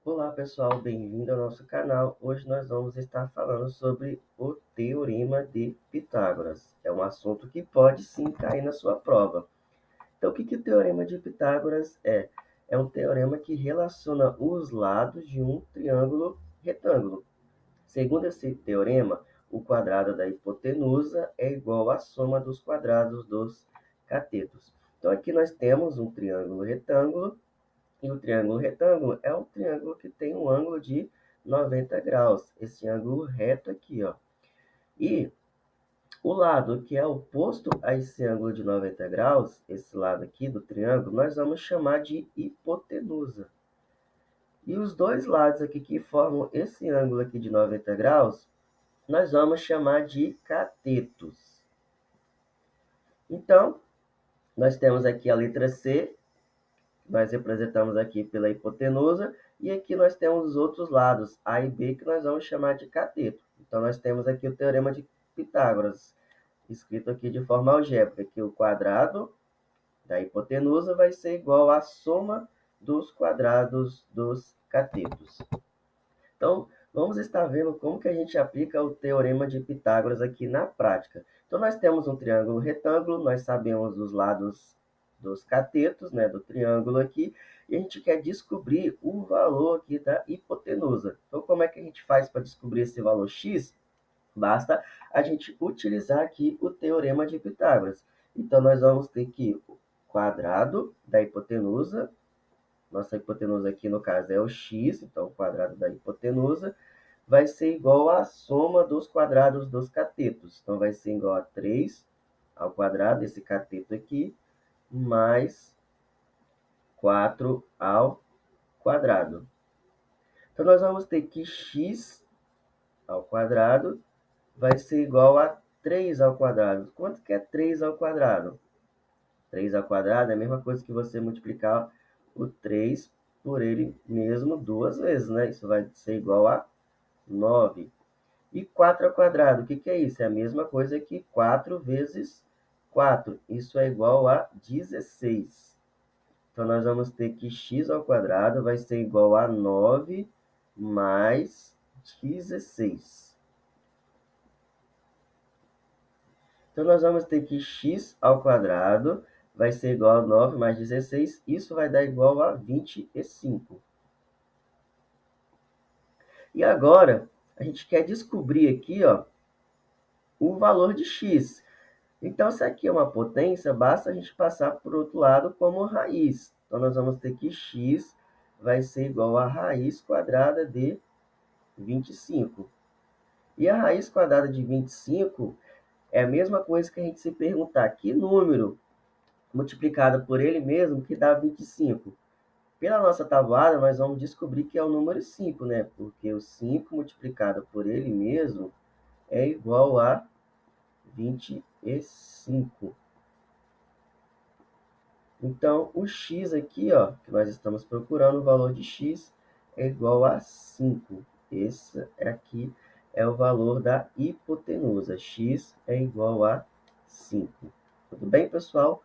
Olá pessoal, bem-vindo ao nosso canal. Hoje nós vamos estar falando sobre o Teorema de Pitágoras. É um assunto que pode sim cair na sua prova. Então, o que o Teorema de Pitágoras é? É um teorema que relaciona os lados de um triângulo retângulo. Segundo esse teorema, o quadrado da hipotenusa é igual à soma dos quadrados dos catetos. Então, aqui nós temos um triângulo retângulo. E o triângulo retângulo é um triângulo que tem um ângulo de 90 graus. Esse ângulo reto aqui, ó. E o lado que é oposto a esse ângulo de 90 graus, esse lado aqui do triângulo, nós vamos chamar de hipotenusa. E os dois lados aqui que formam esse ângulo aqui de 90 graus, nós vamos chamar de catetos. Então, nós temos aqui a letra C, nós representamos aqui pela hipotenusa, e aqui nós temos os outros lados, A e B, que nós vamos chamar de cateto. Então, nós temos aqui o Teorema de Pitágoras, escrito aqui de forma algébrica, que o quadrado da hipotenusa vai ser igual à soma dos quadrados dos catetos. Então, vamos estar vendo como que a gente aplica o Teorema de Pitágoras aqui na prática. Então, nós temos um triângulo retângulo, nós sabemos os lados dos catetos, né, do triângulo aqui, e a gente quer descobrir o valor aqui da hipotenusa. Então, como é que a gente faz para descobrir esse valor x? Basta a gente utilizar aqui o Teorema de Pitágoras. Então, nós vamos ter que o quadrado da hipotenusa, nossa hipotenusa aqui no caso é o x, então o quadrado da hipotenusa vai ser igual à soma dos quadrados dos catetos. Então, vai ser igual a 3 ao quadrado, esse cateto aqui, mais 4 ao quadrado. Então, nós vamos ter que x ao quadrado vai ser igual a 3 ao quadrado. Quanto que é 3 ao quadrado? 3 ao quadrado é a mesma coisa que você multiplicar o 3 por ele mesmo duas vezes, né? Isso vai ser igual a 9. E 4 ao quadrado, o que é isso? É a mesma coisa que 4 vezes 4. Isso é igual a 16. Então, nós vamos ter que x ao quadrado vai ser igual a 9 mais 16. Então, nós vamos ter que x ao quadrado vai ser igual a 9 mais 16. Isso vai dar igual a 25. E agora, a gente quer descobrir aqui, ó, o valor de x. Então, se aqui é uma potência, basta a gente passar para o outro lado como raiz. Então, nós vamos ter que x vai ser igual a raiz quadrada de 25. E a raiz quadrada de 25 é a mesma coisa que a gente se perguntar que número multiplicado por ele mesmo que dá 25. Pela nossa tabuada, nós vamos descobrir que é o número 5, né? Porque o 5 multiplicado por ele mesmo é igual a 25. Então, o x aqui, ó, que nós estamos procurando, o valor de x é igual a 5. Esse aqui é o valor da hipotenusa. X é igual a 5. Tudo bem, pessoal?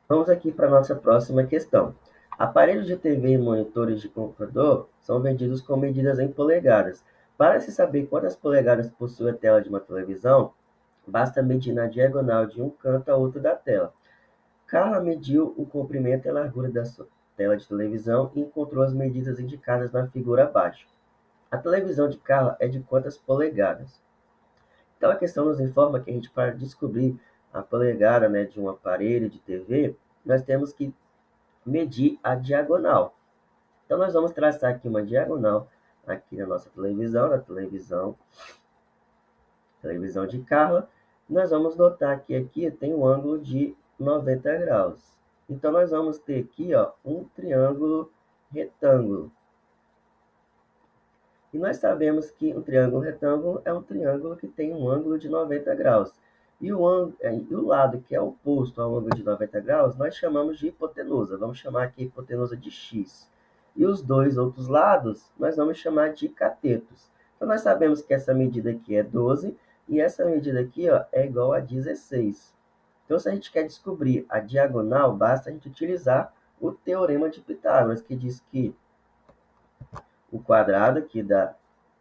Vamos aqui para a nossa próxima questão. Aparelhos de TV e monitores de computador são vendidos com medidas em polegadas. Para se saber quantas polegadas possui a tela de uma televisão, basta medir na diagonal de um canto a outro da tela. Carla mediu o comprimento e a largura da sua tela de televisão e encontrou as medidas indicadas na figura abaixo. A televisão de Carla é de quantas polegadas? Então, a questão nos informa que a gente, para descobrir a polegada, né, de um aparelho de TV, nós temos que medir a diagonal. Então, nós vamos traçar aqui uma diagonal aqui na nossa televisão, televisão de Carla. Nós vamos notar que aqui tem um ângulo de 90 graus. Então, nós vamos ter aqui, ó, um triângulo retângulo. E nós sabemos que um triângulo retângulo é um triângulo que tem um ângulo de 90 graus. E o lado que é oposto ao ângulo de 90 graus, nós chamamos de hipotenusa. Vamos chamar aqui a hipotenusa de x. E os dois outros lados, nós vamos chamar de catetos. Então, nós sabemos que essa medida aqui é 12 e essa medida aqui, ó, é igual a 16. Então, se a gente quer descobrir a diagonal, basta a gente utilizar o Teorema de Pitágoras, que diz que o quadrado aqui da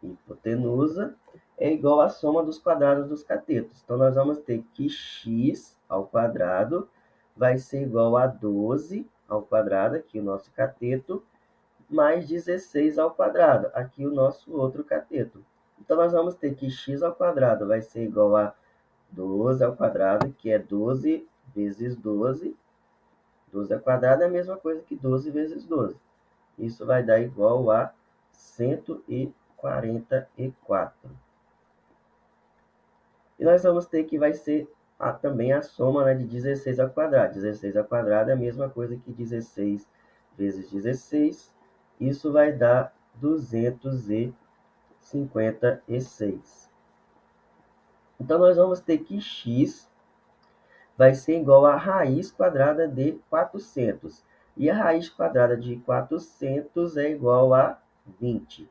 hipotenusa é igual à soma dos quadrados dos catetos. Então, nós vamos ter que x ao quadrado vai ser igual a 12 ao quadrado, aqui o nosso cateto, mais 16 ao quadrado, aqui o nosso outro cateto. Então, nós vamos ter que x ao quadrado vai ser igual a 12 ao quadrado, que é 12 vezes 12. 12 ao quadrado é a mesma coisa que 12 vezes 12. Isso vai dar igual a 144. E nós vamos ter que vai ser também a soma, né, de 16 ao quadrado. 16 ao quadrado é a mesma coisa que 16 vezes 16. Isso vai dar 256. Então, nós vamos ter que x vai ser igual a raiz quadrada de 400. E a raiz quadrada de 400 é igual a 20.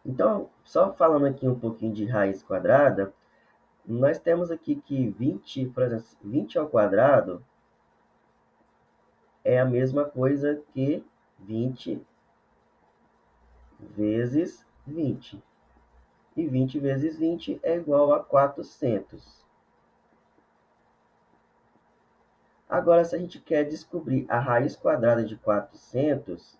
Então, só falando aqui um pouquinho de raiz quadrada, nós temos aqui que 20, por exemplo, 20 ao quadrado é a mesma coisa que 20 vezes 20. E 20 vezes 20 é igual a 400. Agora, se a gente quer descobrir a raiz quadrada de 400,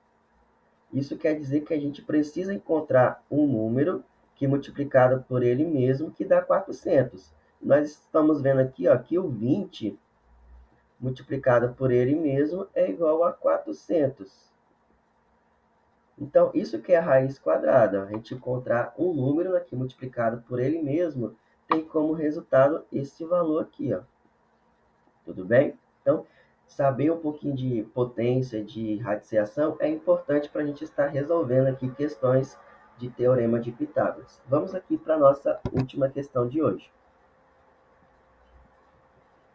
isso quer dizer que a gente precisa encontrar um número que multiplicado por ele mesmo que dá 400. Nós estamos vendo aqui, ó, que o 20 multiplicado por ele mesmo é igual a 400. Então, isso que é a raiz quadrada. A gente encontrar um número aqui multiplicado por ele mesmo tem como resultado esse valor aqui, ó. Tudo bem? Então, saber um pouquinho de potência, de radiciação, é importante para a gente estar resolvendo aqui questões de Teorema de Pitágoras. Vamos aqui para a nossa última questão de hoje.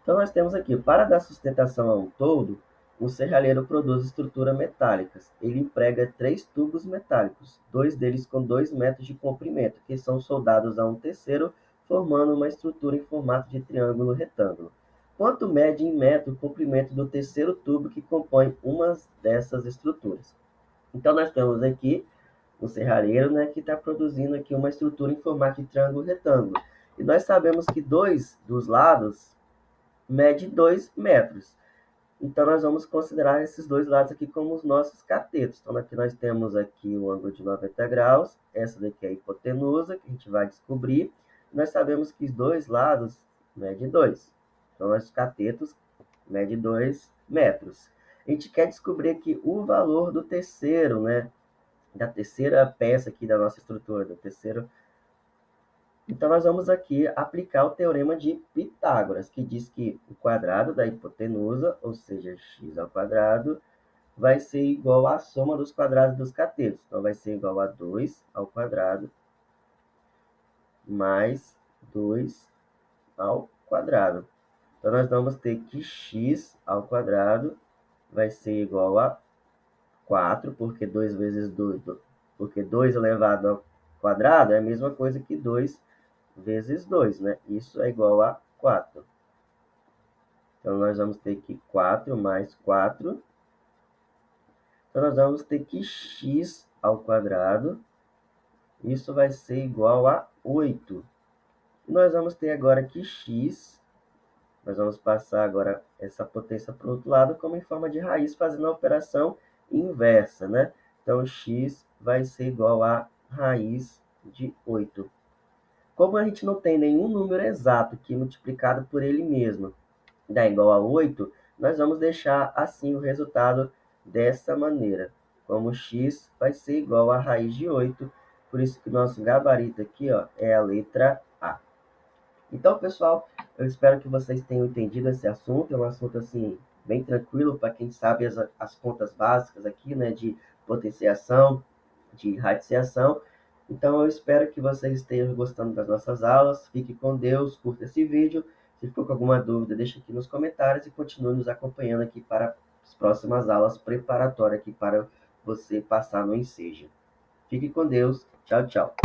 Então, nós temos aqui, para dar sustentação a um todo, o serralheiro produz estruturas metálicas. Ele emprega 3 tubos metálicos, 2 deles com 2 metros de comprimento, que são soldados a um terceiro, formando uma estrutura em formato de triângulo retângulo. Quanto mede em metro o comprimento do terceiro tubo que compõe uma dessas estruturas? Então, nós temos aqui o serralheiro, né, que está produzindo aqui uma estrutura em formato de triângulo retângulo. E nós sabemos que 2 dos lados mede 2 metros. Então, nós vamos considerar esses dois lados aqui como os nossos catetos. Então, aqui nós temos aqui o ângulo de 90 graus. Essa daqui é a hipotenusa, que a gente vai descobrir. Nós sabemos que os dois lados medem 2. Então, nossos catetos medem 2 metros. A gente quer descobrir aqui o valor do terceiro, né? Da terceira peça aqui da nossa estrutura, do terceiro. Então, nós vamos aqui aplicar o Teorema de Pitágoras, que diz que o quadrado da hipotenusa, ou seja, x ao quadrado, vai ser igual à soma dos quadrados dos catetos. Então, vai ser igual a 2 ao quadrado mais 2 ao quadrado. Então, nós vamos ter que x ao quadrado vai ser igual a 4, porque 2 vezes 2, porque 2 elevado ao quadrado é a mesma coisa que 2 vezes 2, né? Isso é igual a 4. Então, nós vamos ter que 4 mais 4. Então, nós vamos ter que x ao quadrado, isso vai ser igual a 8. E nós vamos ter agora que x, nós vamos passar agora essa potência para o outro lado como em forma de raiz, fazendo a operação inversa, né? Então, x vai ser igual a raiz de 8. Como a gente não tem nenhum número exato que multiplicado por ele mesmo dá igual a 8, nós vamos deixar assim o resultado dessa maneira. Como x vai ser igual a raiz de 8, por isso que o nosso gabarito aqui, ó, é a letra A. Então, pessoal, eu espero que vocês tenham entendido esse assunto. É um assunto, assim, bem tranquilo para quem sabe as contas básicas aqui, né, de potenciação, de radiciação. Então, eu espero que vocês estejam gostando das nossas aulas. Fique com Deus, curta esse vídeo. Se ficou com alguma dúvida, deixa aqui nos comentários e continue nos acompanhando aqui para as próximas aulas preparatórias aqui para você passar no Enseja. Fique com Deus. Tchau, tchau.